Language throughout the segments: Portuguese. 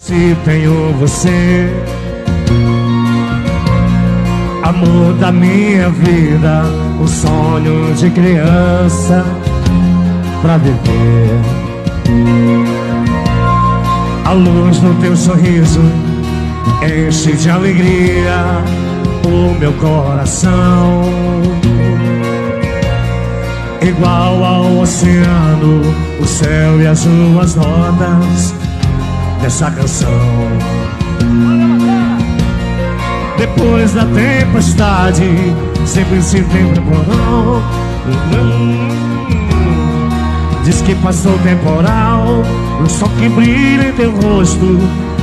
Se tenho você, amor da minha vida, o sonho de criança pra viver. A luz no teu sorriso enche de alegria o meu coração. Igual ao oceano, o céu e as suas notas dessa canção. Depois da tempestade, sempre se tem temporal. Diz que passou o temporal, o sol que brilha em teu rosto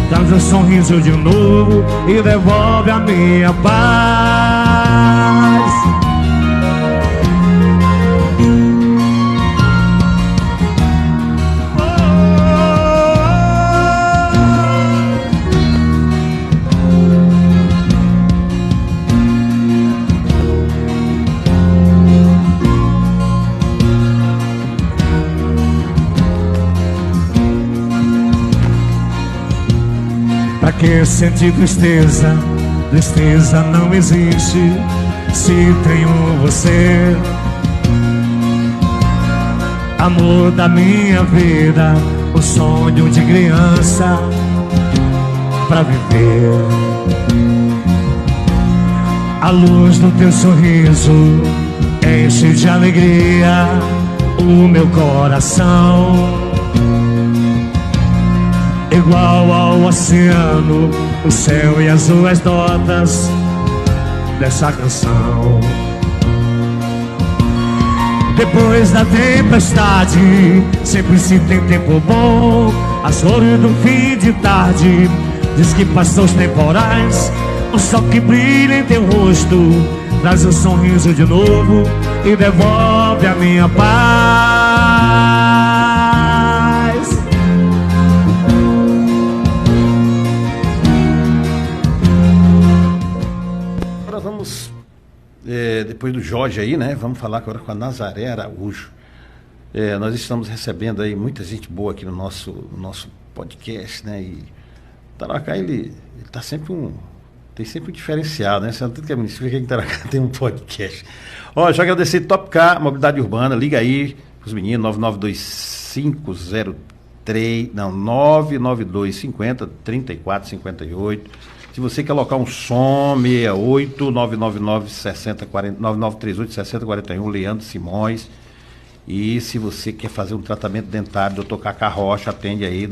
traz um sorriso de novo e devolve a minha paz. Pra que sentir tristeza? Tristeza não existe se tenho você. Amor da minha vida, o sonho de criança pra viver. A luz do teu sorriso enche de alegria o meu coração. Igual ao oceano, o céu e as suas notas dessa canção. Depois da tempestade, sempre se tem tempo bom. As flores do fim de tarde diz que passou os temporais. O sol que brilha em teu rosto traz um sorriso de novo e devolve a minha paz. Depois do Jorge aí, né? Vamos falar agora com a Nazaré Araújo. Nós estamos recebendo aí muita gente boa aqui no nosso podcast, né? E Tarauacá, ele tá sempre tem sempre um diferencial, né? Você não tem que município que em Tarauacá tem um podcast. Ó, deixa eu agradecer Top Car, Mobilidade Urbana, liga aí os meninos, 99250-3458. Se você quer alocar um som, 68 999 60 40, 9938 6041, Leandro Simões. E se você quer fazer um tratamento dentário, Dr. Cacá Rocha, atende aí,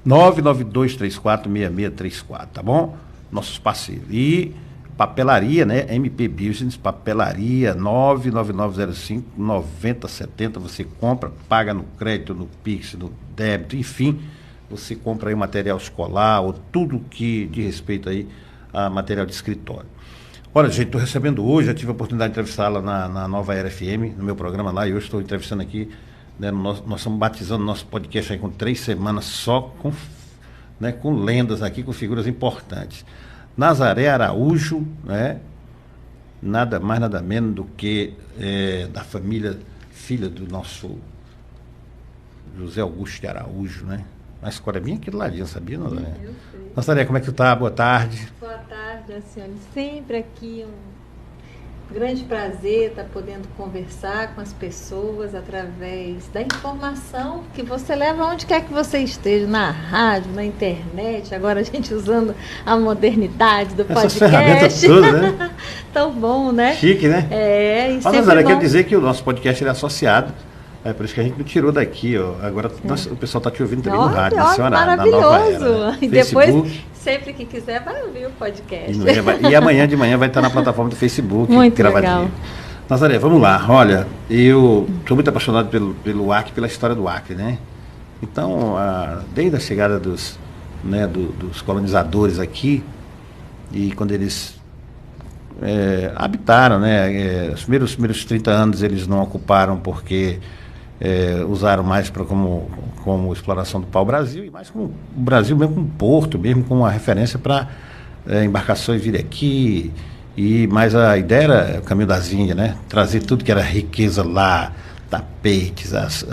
992346634, tá bom? Nossos parceiros. E papelaria, né? MP Business, papelaria, 99905-9070. Você compra, paga no crédito, no Pix, no débito, enfim. Você compra aí material escolar ou tudo que de respeito aí a material de escritório. Olha, gente, estou recebendo hoje, já tive a oportunidade de entrevistá-la na Nova Era FM, no meu programa lá, e hoje estou entrevistando aqui, né, nós estamos batizando nosso podcast aí com 3 semanas só com lendas aqui, com figuras importantes. Nazaré Araújo, né, nada mais, nada menos do que da família, filha do nosso José Augusto de Araújo, né? A escola é bem aqui do ladinho, sabia, Nazaré? Eu sei. Nazaré, como é que tu tá? Boa tarde. Boa tarde, Alcione. Sempre aqui um grande prazer estar podendo conversar com as pessoas através da informação que você leva onde quer que você esteja, na rádio, na internet, agora a gente usando a modernidade do podcast. Essas ferramentas todas, né? Tão bom, né? Chique, né? E sempre Nazaré, quer dizer que o nosso podcast é associado. Por isso que a gente me tirou daqui, ó. Agora o pessoal está te ouvindo também no rádio, na senhora, maravilhoso. Na Nova Era, né? E depois, sempre que quiser, vai ouvir o podcast. E amanhã de manhã vai estar na plataforma do Facebook. Muito legal. Nazaré, vamos lá. Olha, eu estou muito apaixonado pelo Acre, pela história do Acre, né? Então, desde a chegada dos colonizadores aqui, e quando eles habitaram, né? Os primeiros 30 anos eles não ocuparam porque usaram mais como exploração do pau-brasil e mais como o Brasil mesmo como porto, mesmo como uma referência para embarcações virem aqui. E mais a ideia era o caminho das Índias, né? Trazer tudo que era riqueza lá, tapetes, as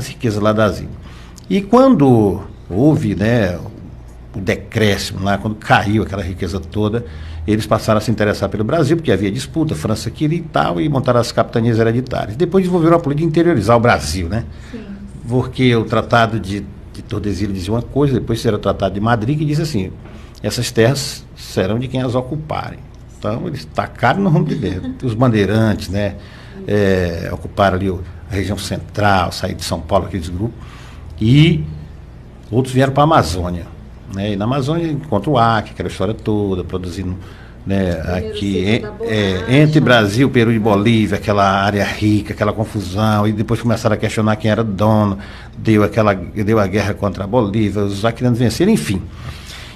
riquezas lá das Índias. E quando houve, né, o decréscimo lá, quando caiu aquela riqueza toda, eles passaram a se interessar pelo Brasil, porque havia disputa, a França queria e tal, e montaram as capitanias hereditárias. Depois desenvolveram a política de interiorizar o Brasil, né? Sim. Porque o Tratado de Tordesilhas dizia uma coisa, depois era o Tratado de Madrid, que diz assim, essas terras serão de quem as ocuparem. Então, eles tacaram no rumo de dentro. Os bandeirantes, né, ocuparam ali a região central, saíram de São Paulo, aqueles grupos, e outros vieram para a Amazônia. Né, e na Amazônia encontra o Acre, aquela história toda, produzindo, né, aqui entre Brasil, Peru e Bolívia, aquela área rica, aquela confusão, e depois começaram a questionar quem era dono, deu a guerra contra a Bolívia, os acreanos venceram, enfim.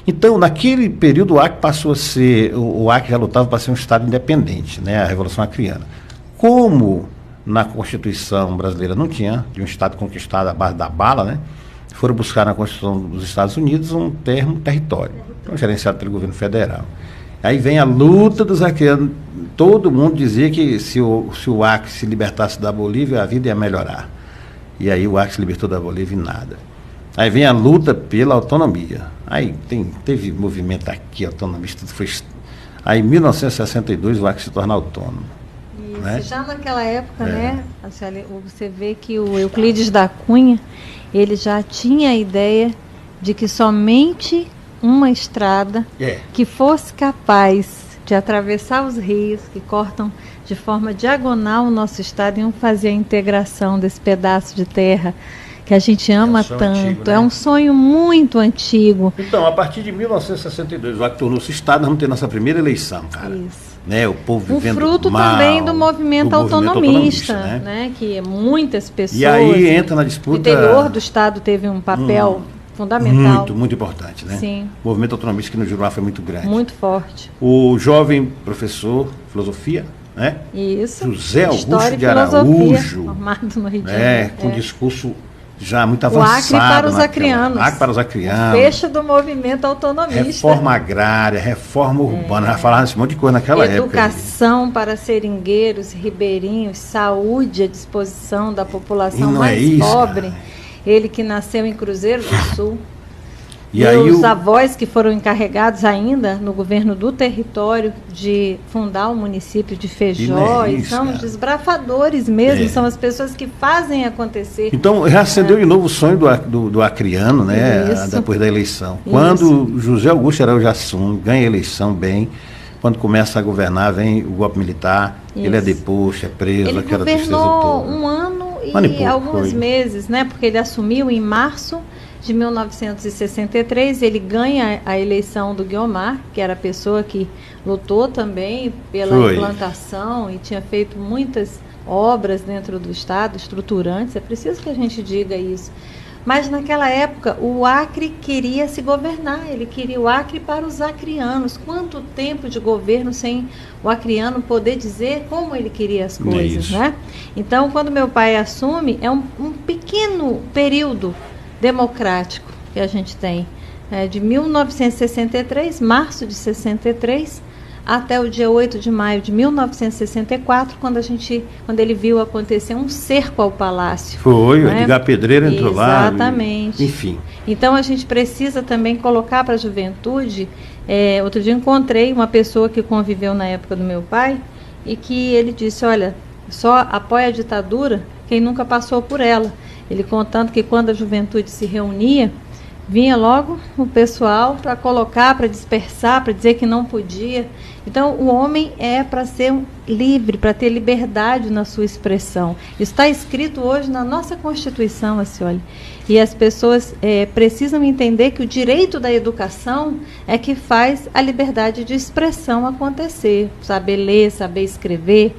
Então, naquele período, o Acre passou a ser, o Acre já lutava para ser um Estado independente, né, a Revolução Acreana. Como na Constituição brasileira não tinha, de um Estado conquistado à base da bala, né, foram buscar na Constituição dos Estados Unidos um termo território, gerenciado pelo governo federal. Aí vem a luta dos acreanos. Todo mundo dizia que se o Acre se libertasse da Bolívia, a vida ia melhorar. E aí o Acre se libertou da Bolívia e nada. Aí vem a luta pela autonomia. Aí teve movimento aqui, autonomista. Aí em 1962 o Acre se torna autônomo. Isso, né? Já naquela época, né, você vê que o Euclides da Cunha, ele já tinha a ideia de que somente uma estrada que fosse capaz de atravessar os rios que cortam de forma diagonal o nosso estado iam fazer a integração desse pedaço de terra que a gente ama tanto. Antigo, né? É um sonho muito antigo. Então, a partir de 1962, o Acre tornou-se estado, nós vamos ter nossa primeira eleição, cara. Isso. Né, o povo vivendo fruto mal, também do movimento autonomista, né, que muitas pessoas... E aí entra na disputa... O interior do estado teve um papel fundamental. Muito importante, né? Sim. O movimento autonomista aqui no Juruá foi muito grande. Muito forte. O jovem professor de filosofia, né? Isso. José Augusto de Araújo, formado no Rio de Janeiro. Com discurso já muito avançado. O Acre para os acreanos. Acre para os acreanos. Fecho do movimento autonomista. Reforma agrária, reforma urbana. Já falaram esse monte de coisa naquela época. Educação para seringueiros, ribeirinhos, saúde à disposição da população mais pobre. Cara. Ele que nasceu em Cruzeiro do Sul. E aí os avós que foram encarregados ainda no governo do território de fundar o município de Feijó, são os desbravadores mesmo, são as pessoas que fazem acontecer. Então, reacendeu de novo o sonho do acreano, né, depois da eleição. Quando José Augusto Araújo assume, ganha a eleição bem, quando começa a governar, vem o golpe militar, ele é deposto, é preso, ele aquela tristeza toda. Ele governou 1 ano e alguns meses, né, porque ele assumiu em março de 1963, ele ganha a eleição do Guiomar, que era a pessoa que lutou também pela implantação e tinha feito muitas obras dentro do Estado, estruturantes, é preciso que a gente diga isso. Mas naquela época o Acre queria se governar, ele queria o Acre para os acreanos. Quanto tempo de governo sem o acreano poder dizer como ele queria as coisas, né? Então, quando meu pai assume, é um pequeno período democrático que a gente tem, de 1963, março de 63, até o dia 8 de maio de 1964, quando ele viu acontecer um cerco ao palácio. Foi, o Edgar Pedreira entrou lá. Exatamente. Enfim. Então a gente precisa também colocar para a juventude. Outro dia encontrei uma pessoa que conviveu na época do meu pai e que ele disse, olha, só apoia a ditadura quem nunca passou por ela. Ele contando que quando a juventude se reunia, vinha logo o pessoal para colocar, para dispersar, para dizer que não podia. Então, o homem é para ser livre, para ter liberdade na sua expressão. Isso está escrito hoje na nossa Constituição, Acioli. E as pessoas precisam entender que o direito da educação é que faz a liberdade de expressão acontecer. Saber ler, saber escrever.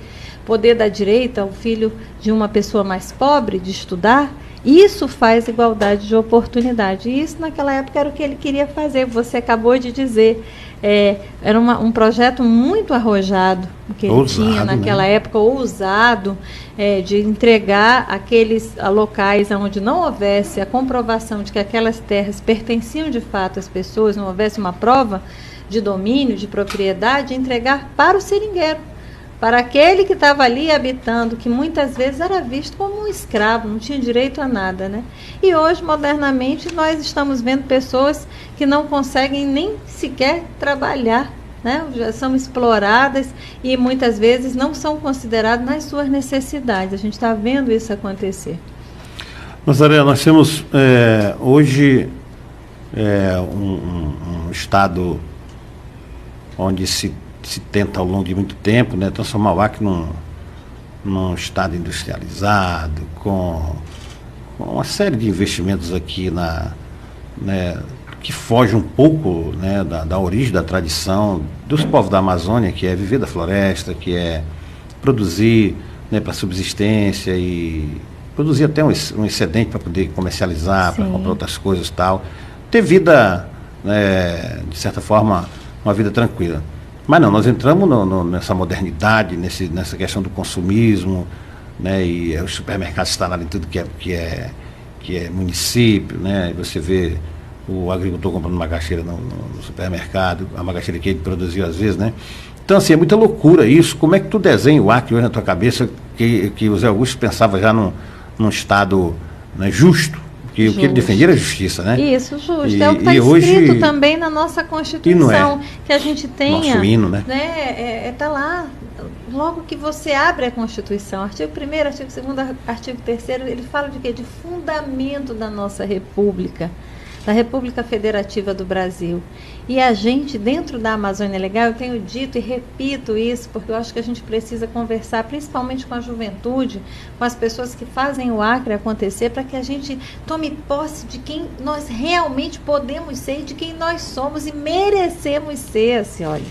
Poder dar direito ao filho de uma pessoa mais pobre de estudar, isso faz igualdade de oportunidade. E isso naquela época era o que ele queria fazer, você acabou de dizer. Era um projeto muito arrojado que ele tinha naquela época, ousado, de entregar aqueles locais onde não houvesse a comprovação de que aquelas terras pertenciam de fato às pessoas, não houvesse uma prova de domínio, de propriedade, entregar para o seringueiro. para aquele que estava ali habitando, que muitas vezes era visto como um escravo, não tinha direito a nada, né? E hoje, modernamente, nós estamos vendo pessoas que não conseguem nem sequer trabalhar, né? Já são exploradas e muitas vezes não são consideradas nas suas necessidades. A gente está vendo isso acontecer. Nazaré, nós temos hoje um estado onde se tenta ao longo de muito tempo, né, transformar o Acre num estado industrializado, com uma série de investimentos aqui que foge um pouco, né, da origem, da tradição dos povos da Amazônia, que é viver da floresta, que é produzir, né, para subsistência e produzir até um excedente para poder comercializar, para comprar outras coisas e tal. Ter vida, né, de certa forma, uma vida tranquila. Mas não, nós entramos nessa modernidade, nessa questão do consumismo, né, e os supermercados instalaram em tudo que é município, né, e você vê o agricultor comprando macaxeira no supermercado, a macaxeira que ele produziu às vezes, né. Então, assim, é muita loucura isso. Como é que tu desenha o Acre hoje na tua cabeça, que o Zé Augusto pensava já num estado, né, justo? Que o que ele defendia era a justiça, né? Isso, justo. É o que está escrito hoje, também na nossa Constituição, que a gente tenha. Nosso hino, né? Está lá, logo que você abre a Constituição, artigo 1º, artigo 2º, artigo 3º, ele fala de quê? De fundamento da nossa República, da República Federativa do Brasil. E a gente, dentro da Amazônia Legal, eu tenho dito e repito isso, porque eu acho que a gente precisa conversar, principalmente com a juventude, com as pessoas que fazem o Acre acontecer, para que a gente tome posse de quem nós realmente podemos ser, de quem nós somos e merecemos ser, assim, olha.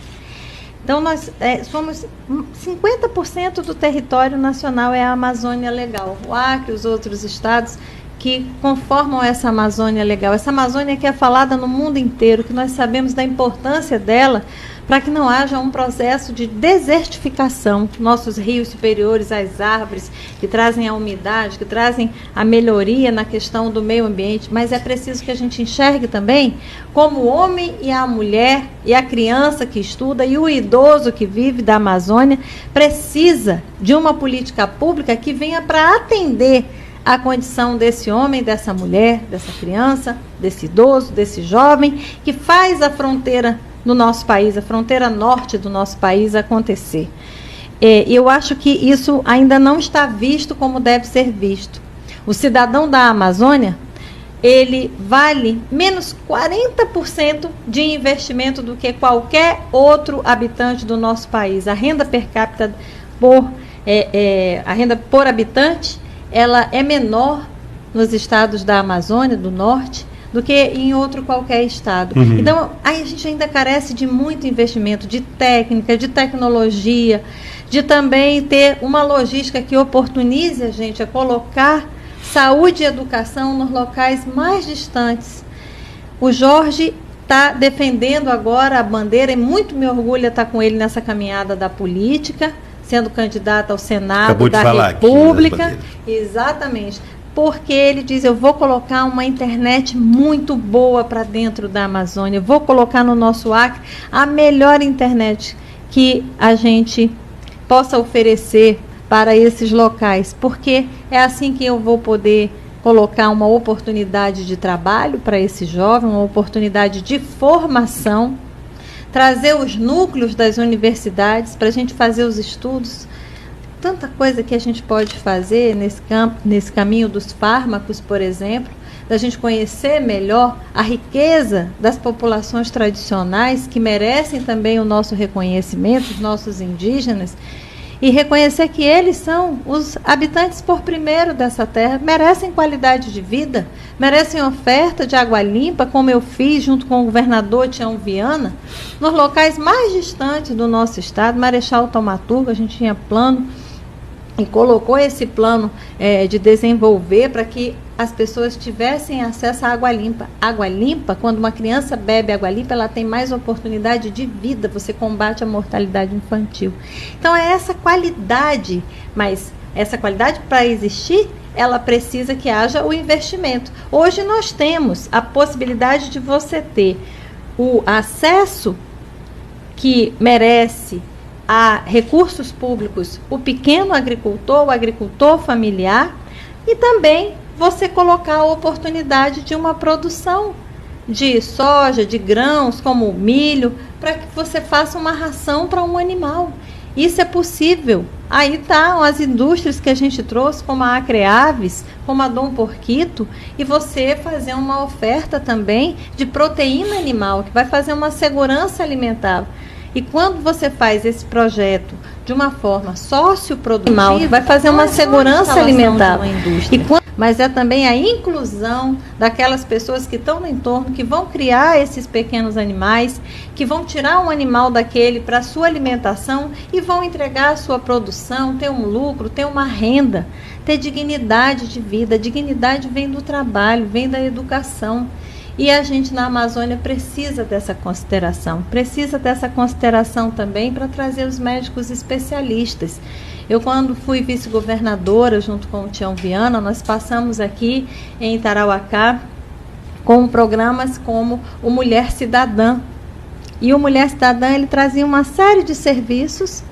Então, nós somos 50% do território nacional é a Amazônia Legal. O Acre, os outros estados que conformam essa Amazônia Legal. Essa Amazônia que é falada no mundo inteiro, que nós sabemos da importância dela para que não haja um processo de desertificação. Nossos rios superiores, as árvores que trazem a umidade, que trazem a melhoria na questão do meio ambiente, mas é preciso que a gente enxergue também como o homem e a mulher e a criança que estuda e o idoso que vive da Amazônia precisa de uma política pública que venha para atender a condição desse homem, dessa mulher, dessa criança, desse idoso, desse jovem, que faz a fronteira no nosso país, a fronteira norte do nosso país acontecer. Eu acho que isso ainda não está visto como deve ser visto. O cidadão da Amazônia, ele vale menos 40% de investimento do que qualquer outro habitante do nosso país. A renda per capita a renda por habitante, ela é menor nos estados da Amazônia, do norte, do que em outro qualquer estado. Uhum. Então, aí a gente ainda carece de muito investimento, de técnica, de tecnologia, de também ter uma logística que oportunize a gente a colocar saúde e educação nos locais mais distantes. O Jorge está defendendo agora a bandeira, e muito me orgulha estar com ele nessa caminhada da política, sendo candidato ao Senado da República. Aqui, né, exatamente. Porque ele diz, eu vou colocar uma internet muito boa para dentro da Amazônia, eu vou colocar no nosso Acre a melhor internet que a gente possa oferecer para esses locais, porque é assim que eu vou poder colocar uma oportunidade de trabalho para esse jovem, uma oportunidade de formação, trazer os núcleos das universidades para a gente fazer os estudos. Tanta coisa que a gente pode fazer nesse caminho dos fármacos, por exemplo, da gente conhecer melhor a riqueza das populações tradicionais que merecem também o nosso reconhecimento, os nossos indígenas, e reconhecer que eles são os habitantes por primeiro dessa terra, merecem qualidade de vida, merecem oferta de água limpa, como eu fiz junto com o governador Tião Viana, nos locais mais distantes do nosso estado. Marechal Thaumaturgo, a gente tinha plano e colocou esse plano de desenvolver para que as pessoas tivessem acesso à água limpa. Água limpa, quando uma criança bebe água limpa, ela tem mais oportunidade de vida, você combate a mortalidade infantil. Então é essa qualidade, mas essa qualidade, para existir, ela precisa que haja o investimento. Hoje nós temos a possibilidade de você ter o acesso que merece a recursos públicos o pequeno agricultor, o agricultor familiar, e também você colocar a oportunidade de uma produção de soja, de grãos, como milho, para que você faça uma ração para um animal. Isso é possível. Aí estão as indústrias que a gente trouxe, como a Acreaves, como a Dom Porquito, e você fazer uma oferta também de proteína animal, que vai fazer uma segurança alimentar. E quando você faz esse projeto de uma forma socioprodutiva, vai fazer uma segurança alimentar. Mas é também a inclusão daquelas pessoas que estão no entorno, que vão criar esses pequenos animais, que vão tirar um animal daquele para a sua alimentação e vão entregar a sua produção, ter um lucro, ter uma renda, ter dignidade de vida. A dignidade vem do trabalho, vem da educação. E a gente na Amazônia precisa dessa consideração também para trazer os médicos especialistas. Eu, quando fui vice-governadora, junto com o Tião Viana, nós passamos aqui em Tarauacá com programas como o Mulher Cidadã. E o Mulher Cidadã, ele trazia uma série de serviços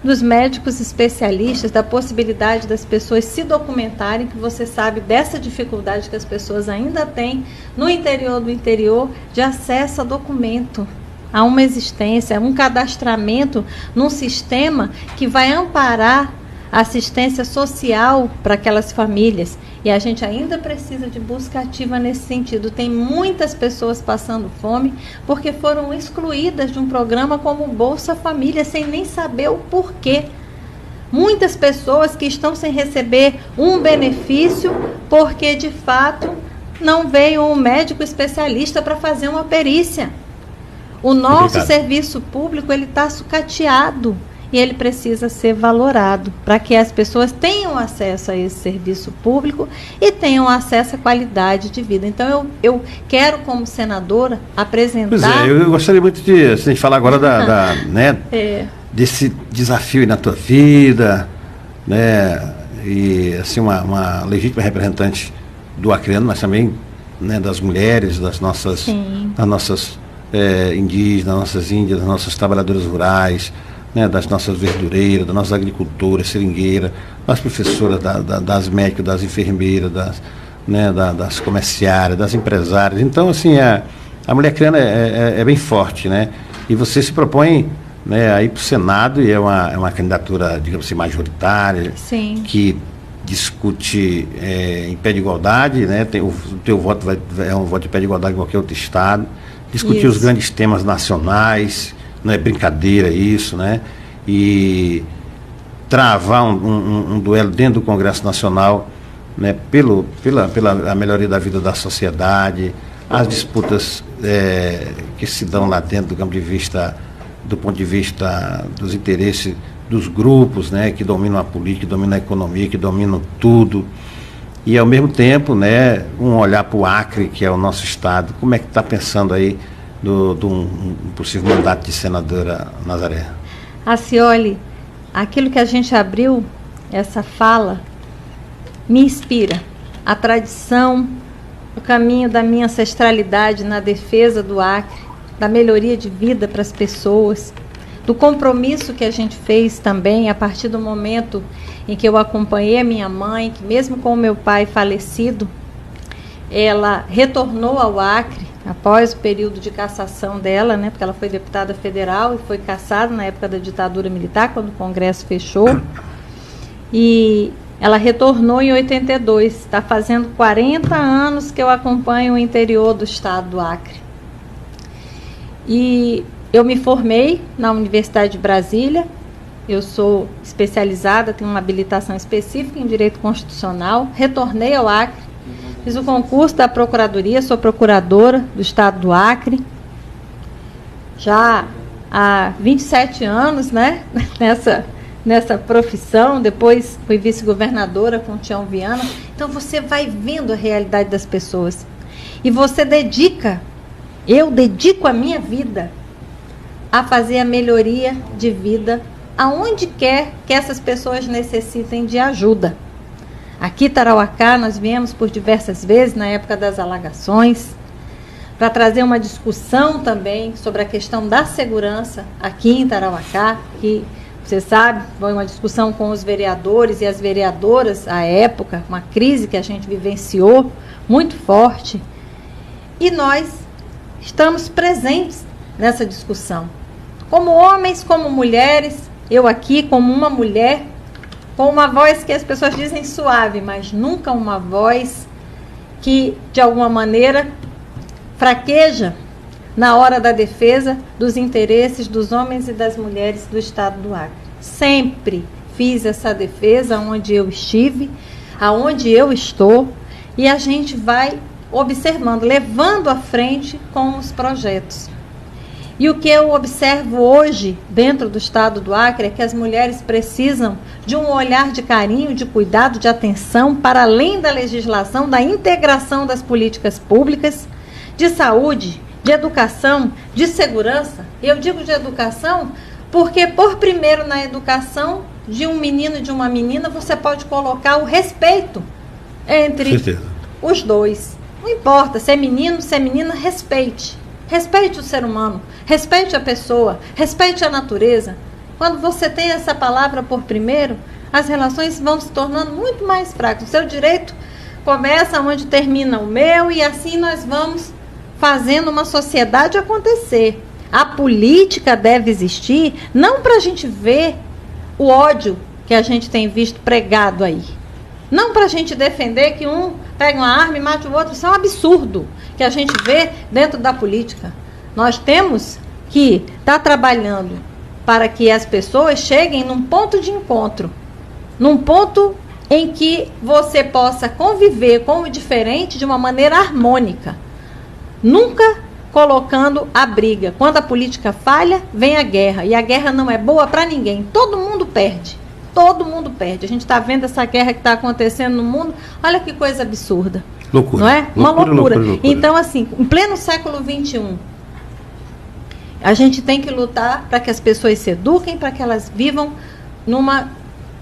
dos médicos especialistas, da possibilidade das pessoas se documentarem, que você sabe dessa dificuldade que as pessoas ainda têm no interior do interior de acesso a documento, a uma existência, a um cadastramento num sistema que vai amparar a assistência social para aquelas famílias. E a gente ainda precisa de busca ativa nesse sentido. Tem muitas pessoas passando fome porque foram excluídas de um programa como Bolsa Família, sem nem saber o porquê. Muitas pessoas que estão sem receber um benefício porque, de fato, não veio um médico especialista para fazer uma perícia. O nosso serviço público, ele está sucateado. E ele precisa ser valorado para que as pessoas tenham acesso a esse serviço público e tenham acesso à qualidade de vida. Então, eu quero, como senadora, apresentar... Pois é, eu gostaria muito de a gente falar agora desse desafio aí na tua vida, né? E, assim, uma legítima representante do acreano, mas também, né, das mulheres, das nossas indígenas, das nossas índias, das nossas trabalhadoras rurais, né, das nossas verdureiras, das nossas agricultoras, seringueiras, das professoras, das médicas, das enfermeiras, das comerciárias, das empresárias. Então, assim, a mulher acreana é bem forte, né? E você se propõe, né, a ir para o Senado, e é uma candidatura, digamos assim, majoritária. Sim. Que discute em pé de igualdade, né? O teu voto é um voto de pé de igualdade em qualquer outro estado. Discutir os grandes temas nacionais. Não é brincadeira isso, né? E travar um duelo dentro do Congresso Nacional, né? Pela melhoria da vida da sociedade, as disputas que se dão lá dentro do ponto de vista dos interesses dos grupos, né? Que dominam a política, que dominam a economia, que dominam tudo. E, ao mesmo tempo, né, um olhar para o Acre, que é o nosso estado. Como é que está pensando aí de um possível mandato de senadora Nazaré? Acioli, aquilo que a gente abriu, essa fala, me inspira. A tradição, o caminho da minha ancestralidade na defesa do Acre, da melhoria de vida para as pessoas, do compromisso que a gente fez também a partir do momento em que eu acompanhei a minha mãe, que mesmo com o meu pai falecido, ela retornou ao Acre após o período de cassação dela, né, porque ela foi deputada federal e foi cassada na época da ditadura militar, quando o Congresso fechou. E ela retornou em 82. Está fazendo 40 anos que eu acompanho o interior do estado do Acre. E eu me formei na Universidade de Brasília. Eu sou especializada, tenho uma habilitação específica em Direito Constitucional. Retornei ao Acre. Fiz o concurso da Procuradoria, sou procuradora do estado do Acre. Já há 27 anos, né, nessa profissão. Depois fui vice-governadora com o Tião Viana. Então você vai vendo a realidade das pessoas. E você eu dedico a minha vida a fazer a melhoria de vida aonde quer que essas pessoas necessitem de ajuda. Aqui em Tarauacá, nós viemos por diversas vezes, na época das alagações. para trazer uma discussão também sobre a questão da segurança aqui em Tarauacá, que você sabe, foi uma discussão com os vereadores e as vereadoras à época, uma crise que a gente vivenciou muito forte. E nós estamos presentes nessa discussão. Como homens, como mulheres, eu aqui como uma mulher, com uma voz que as pessoas dizem suave, mas nunca uma voz que, de alguma maneira, fraqueja na hora da defesa dos interesses dos homens e das mulheres do estado do Acre. Sempre fiz essa defesa onde eu estive, aonde eu estou, e a gente vai observando, levando à frente com os projetos. E o que eu observo hoje dentro do estado do Acre é que as mulheres precisam de um olhar de carinho, de cuidado, de atenção, para além da legislação, da integração das políticas públicas, de saúde, de educação, de segurança. Eu digo de educação porque, por primeiro, na educação de um menino e de uma menina, você pode colocar o respeito entre os dois. Não importa se é menino, se é menina, respeite. Respeite o ser humano, respeite a pessoa, respeite a natureza. Quando você tem essa palavra por primeiro, as relações vão se tornando muito mais fracas. O seu direito começa onde termina o meu, e assim nós vamos fazendo uma sociedade acontecer. A política deve existir não para a gente ver o ódio que a gente tem visto pregado aí. Não para a gente defender que um pega uma arma e mate o outro. Isso é um absurdo que a gente vê dentro da política. Nós temos que estar trabalhando para que as pessoas cheguem num ponto de encontro, num ponto em que você possa conviver com o diferente de uma maneira harmônica. Nunca colocando a briga. Quando a política falha, vem a guerra. E a guerra não é boa para ninguém. Todo mundo perde. Todo mundo perde. A gente está vendo essa guerra que está acontecendo no mundo. Olha que coisa absurda. Loucura. Não é? Uma loucura. Loucura. Então, assim, em pleno século XXI, a gente tem que lutar para que as pessoas se eduquem, para que elas vivam numa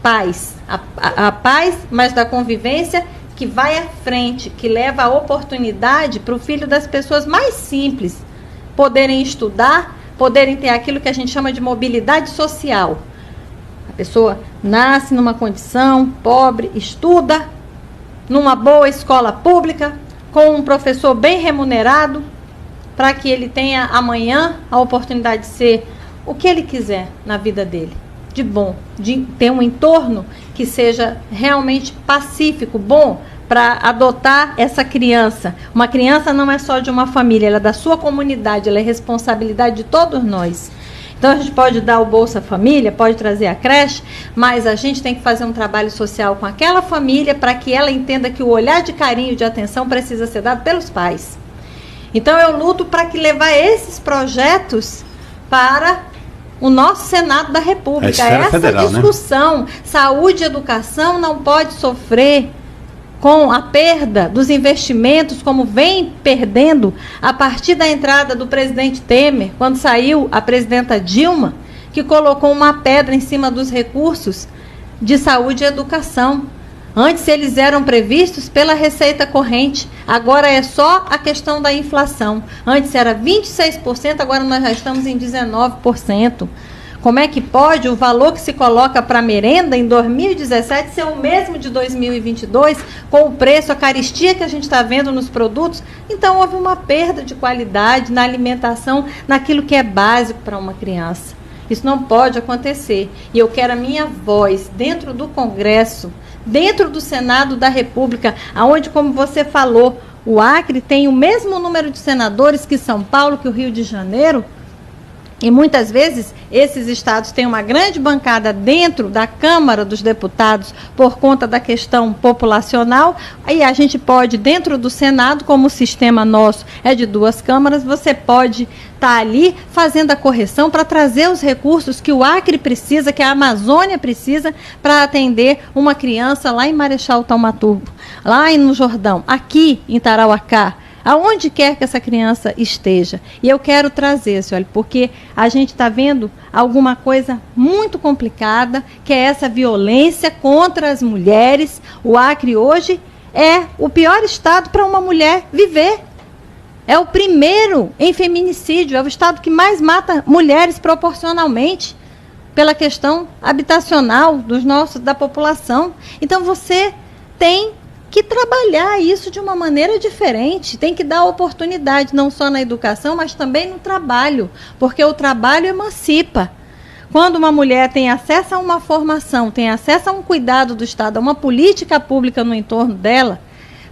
paz. A paz, mas da convivência, que vai à frente, que leva a oportunidade para o filho das pessoas mais simples poderem estudar, poderem ter aquilo que a gente chama de mobilidade social. A pessoa nasce numa condição pobre, estuda numa boa escola pública, com um professor bem remunerado, para que ele tenha amanhã a oportunidade de ser o que ele quiser na vida dele, de bom, de ter um entorno que seja realmente pacífico, bom, para adotar essa criança. Uma criança não é só de uma família, ela é da sua comunidade, ela é responsabilidade de todos nós. Então a gente pode dar o Bolsa Família, pode trazer a creche, mas a gente tem que fazer um trabalho social com aquela família para que ela entenda que o olhar de carinho e de atenção precisa ser dado pelos pais. Então eu luto para que levar esses projetos para o nosso Senado da República. Essa federal, discussão, né? Saúde e educação não pode sofrer com a perda dos investimentos, como vem perdendo a partir da entrada do presidente Temer, quando saiu a presidenta Dilma, que colocou uma pedra em cima dos recursos de saúde e educação. Antes eles eram previstos pela receita corrente, agora é só a questão da inflação. Antes era 26%, agora nós já estamos em 19%. Como é que pode o valor que se coloca para merenda em 2017 ser o mesmo de 2022, com o preço, a carestia que a gente está vendo nos produtos? Então houve uma perda de qualidade na alimentação, naquilo que é básico para uma criança. Isso não pode acontecer. E eu quero a minha voz dentro do Congresso, dentro do Senado da República, onde, como você falou, o Acre tem o mesmo número de senadores que São Paulo, que o Rio de Janeiro. E muitas vezes esses estados têm uma grande bancada dentro da Câmara dos Deputados por conta da questão populacional. Aí a gente pode, dentro do Senado, como o sistema nosso é de 2 câmaras, você pode estar ali fazendo a correção para trazer os recursos que o Acre precisa, que a Amazônia precisa, para atender uma criança lá em Marechal Thaumaturgo, lá no Jordão, aqui em Tarauacá, aonde quer que essa criança esteja. E eu quero trazer, senhor, porque a gente está vendo alguma coisa muito complicada, que é essa violência contra as mulheres. O Acre hoje é o pior estado para uma mulher viver. É o primeiro em feminicídio, é o estado que mais mata mulheres proporcionalmente pela questão habitacional da população. Então você tem que trabalhar isso de uma maneira diferente, tem que dar oportunidade não só na educação, mas também no trabalho, porque o trabalho emancipa. Quando uma mulher tem acesso a uma formação, tem acesso a um cuidado do Estado, a uma política pública no entorno dela,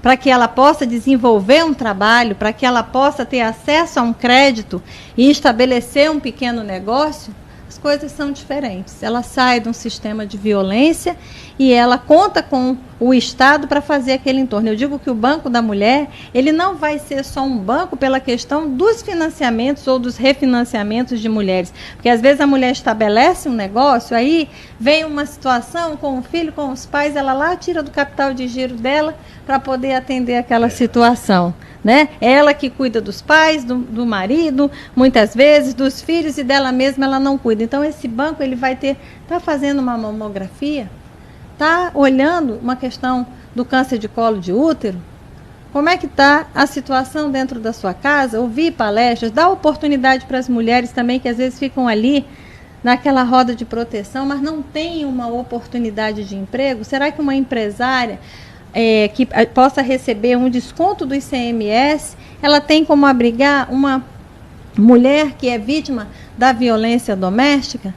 para que ela possa desenvolver um trabalho, para que ela possa ter acesso a um crédito e estabelecer um pequeno negócio, as coisas são diferentes. Ela sai de um sistema de violência e ela conta com o Estado para fazer aquele entorno. Eu digo que o Banco da Mulher, ele não vai ser só um banco pela questão dos financiamentos ou dos refinanciamentos de mulheres. Porque às vezes a mulher estabelece um negócio, aí vem uma situação com o filho, com os pais, ela lá tira do capital de giro dela para poder atender aquela situação. Né? Ela que cuida dos pais, do marido, muitas vezes, dos filhos, e dela mesma ela não cuida. Então esse banco ele vai tá fazendo uma mamografia, tá olhando uma questão do câncer de colo de útero, como é que está a situação dentro da sua casa, ouvir palestras, dar oportunidade para as mulheres também que às vezes ficam ali naquela roda de proteção, mas não tem uma oportunidade de emprego. Será que uma empresária que possa receber um desconto do ICMS, ela tem como abrigar uma mulher que é vítima da violência doméstica?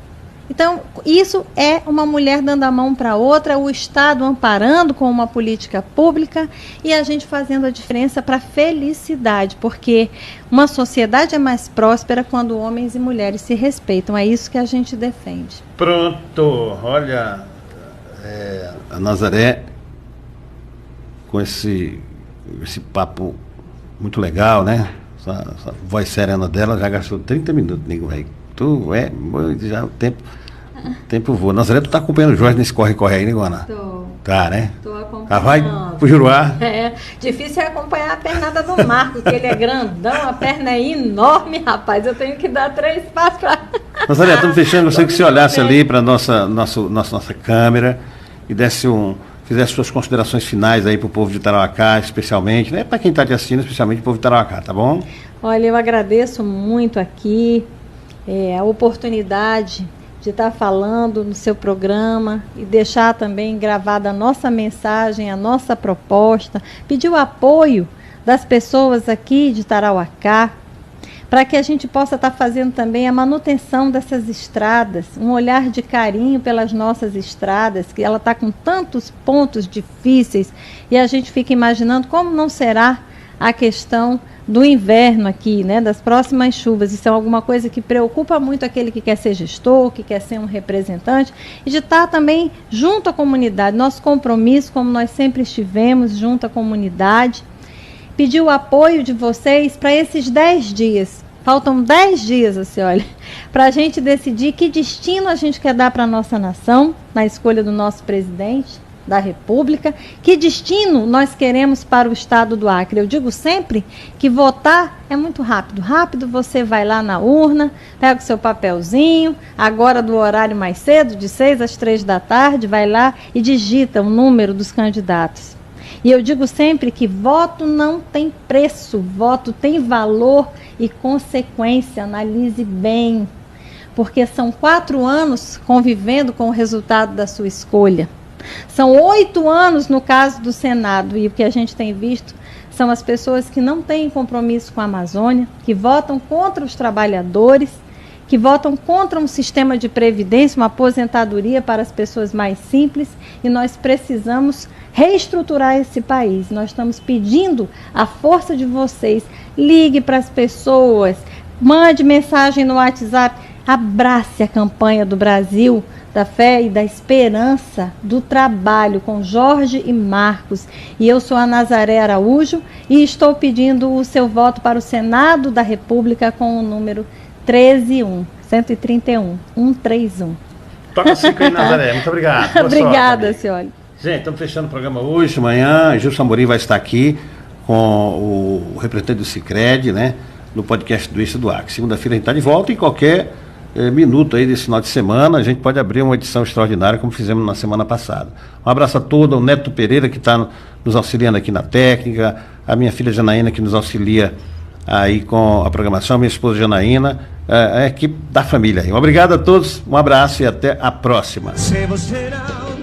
Então, isso é uma mulher dando a mão para outra, o Estado amparando com uma política pública e a gente fazendo a diferença para a felicidade, porque uma sociedade é mais próspera quando homens e mulheres se respeitam. É isso que a gente defende. Pronto, olha, a Nazaré, com esse papo muito legal, né? Essa voz serena dela já gastou 30 minutos, nego velho. Já o tempo voa. Nazaré, tu tá acompanhando o Jorge nesse corre-corre aí, né, Guana? Tô. Tá, né? Tô acompanhando. Ah, vai pro Juruá. Difícil é acompanhar a pernada do Marco, que ele é grandão, a perna é enorme, rapaz. Eu tenho que dar 3 passos pra... Nazaré, estamos fechando. Gostaria que você olhasse ali para nossa câmera e fizesse suas considerações finais aí para o povo de Tarauacá, especialmente, né? Para quem está te assistindo, especialmente o povo de Tarauacá, tá bom? Olha, eu agradeço muito aqui a oportunidade de estar falando no seu programa e deixar também gravada a nossa mensagem, a nossa proposta, pedir o apoio das pessoas aqui de Tarauacá, para que a gente possa estar fazendo também a manutenção dessas estradas, um olhar de carinho pelas nossas estradas, que ela está com tantos pontos difíceis, e a gente fica imaginando como não será a questão do inverno aqui, né, das próximas chuvas. Isso é alguma coisa que preocupa muito aquele que quer ser gestor, que quer ser um representante, e de estar também junto à comunidade. Nosso compromisso, como nós sempre estivemos, junto à comunidade, pedir o apoio de vocês para esses 10 dias. Faltam 10 dias, assim, olha, para a gente decidir que destino a gente quer dar para a nossa nação, na escolha do nosso presidente da República, que destino nós queremos para o estado do Acre. Eu digo sempre que votar é muito rápido. Rápido você vai lá na urna, pega o seu papelzinho, agora do horário mais cedo, de 6 às 3 da tarde, vai lá e digita o número dos candidatos. E eu digo sempre que voto não tem preço, voto tem valor e consequência. Analise bem, porque são 4 anos convivendo com o resultado da sua escolha. São 8 anos no caso do Senado, e o que a gente tem visto são as pessoas que não têm compromisso com a Amazônia, que votam contra os trabalhadores, que votam contra um sistema de previdência, uma aposentadoria para as pessoas mais simples, e nós precisamos reestruturar esse país. Nós estamos pedindo a força de vocês. Ligue para as pessoas, mande mensagem no WhatsApp, abrace a campanha do Brasil da Fé e da Esperança do Trabalho com Jorge e Marcos. E eu sou a Nazaré Araújo e estou pedindo o seu voto para o Senado da República com o número 131. Toca 5 aí, Nazaré. Muito obrigado. Obrigada, senhora. Gente, estamos fechando o programa hoje. Amanhã, Gilson Amorim vai estar aqui com o representante do Sicredi, né? No podcast do Eixo do Acre. Segunda-feira a gente está de volta e qualquer minuto aí desse final de semana a gente pode abrir uma edição extraordinária como fizemos na semana passada. Um abraço a todos, o Neto Pereira que está nos auxiliando aqui na técnica, a minha filha Janaína que nos auxilia aí com a programação, minha esposa Janaína, a equipe da família aí. Obrigado a todos, um abraço e até a próxima. Se você não